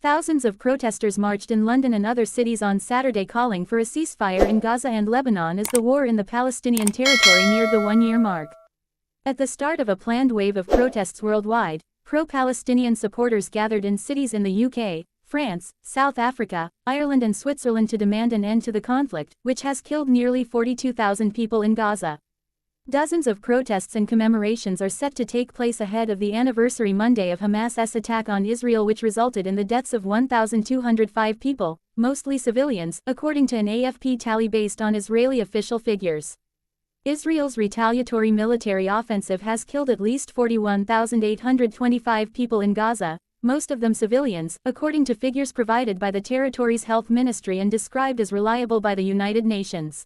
Thousands of protesters marched in London and other cities on Saturday calling for a ceasefire in Gaza and Lebanon as the war in the Palestinian territory neared the one-year mark. At the start of a planned wave of protests worldwide, pro-Palestinian supporters gathered in cities in the UK, France, South Africa, Ireland and Switzerland to demand an end to the conflict, which has killed nearly 42,000 people in Gaza. Dozens of protests and commemorations are set to take place ahead of the anniversary Monday of Hamas's attack on Israel, which resulted in the deaths of 1,205 people, mostly civilians, according to an AFP tally based on Israeli official figures. Israel's retaliatory military offensive has killed at least 41,825 people in Gaza, most of them civilians, according to figures provided by the territory's health ministry and described as reliable by the United Nations.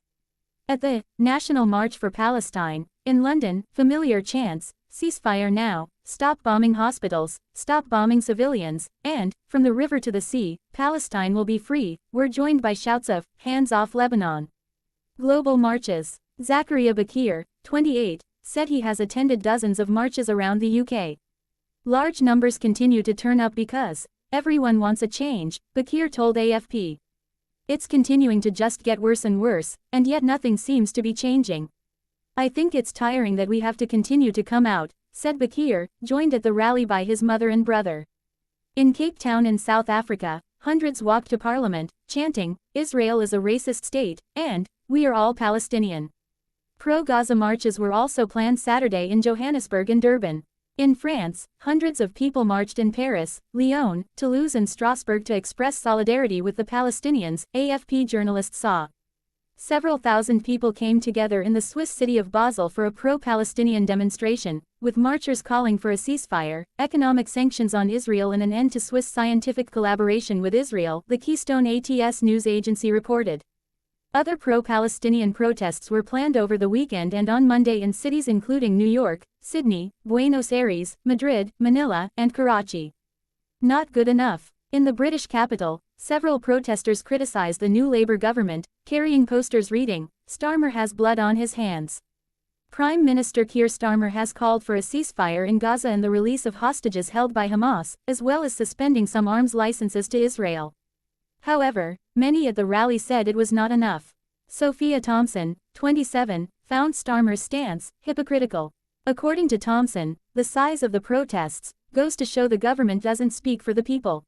At the National March for Palestine, in London, familiar chants, "Ceasefire now," "Stop bombing hospitals," "Stop bombing civilians," and, "From the river to the sea, Palestine will be free," were joined by shouts of, "Hands off Lebanon." Global marches. Zakaria Bakir, 28, said he has attended dozens of marches around the UK. Large numbers continue to turn up because everyone wants a change, Bakir told AFP. It's continuing to just get worse and worse, and yet nothing seems to be changing. I think it's tiring that we have to continue to come out, said Bakir, joined at the rally by his mother and brother. In Cape Town in South Africa, hundreds walked to Parliament, chanting, "Israel is a racist state," and, "We are all Palestinian." Pro-Gaza marches were also planned Saturday in Johannesburg and Durban. In France, hundreds of people marched in Paris, Lyon, Toulouse and Strasbourg to express solidarity with the Palestinians, AFP journalists saw. Several thousand people came together in the Swiss city of Basel for a pro-Palestinian demonstration, with marchers calling for a ceasefire, economic sanctions on Israel and an end to Swiss scientific collaboration with Israel, the Keystone ATS news agency reported. Other pro-Palestinian protests were planned over the weekend and on Monday in cities including New York, Sydney, Buenos Aires, Madrid, Manila, and Karachi. Not good enough. In the British capital, several protesters criticized the new Labour government, carrying posters reading, "Starmer has blood on his hands." Prime Minister Keir Starmer has called for a ceasefire in Gaza and the release of hostages held by Hamas, as well as suspending some arms licenses to Israel. However, many at the rally said it was not enough. Sophia Thompson, 27, found Starmer's stance hypocritical. According to Thompson, the size of the protests goes to show the government doesn't speak for the people.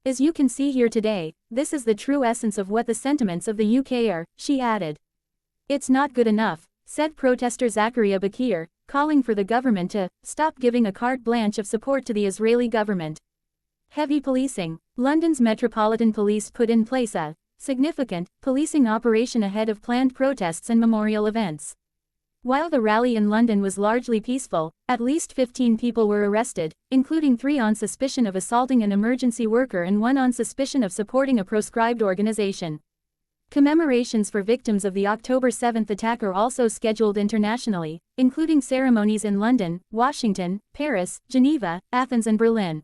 As you can see here today, this is the true essence of what the sentiments of the UK are, she added. It's not good enough, said protester Zakaria Bakir, calling for the government to stop giving a carte blanche of support to the Israeli government. Heavy policing. London's Metropolitan Police put in place a significant policing operation ahead of planned protests and memorial events. While the rally in London was largely peaceful, at least 15 people were arrested, including 3 on suspicion of assaulting an emergency worker and 1 on suspicion of supporting a proscribed organization. Commemorations for victims of the October 7 attack are also scheduled internationally, including ceremonies in London, Washington, Paris, Geneva, Athens and Berlin.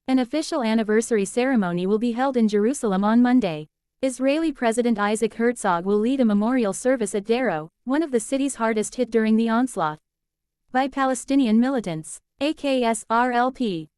An official anniversary ceremony will be held in Jerusalem on Monday. Israeli President Isaac Herzog will lead a memorial service at Darrow, one of the cities hardest hit during the onslaught by Palestinian militants. AKS-RLP.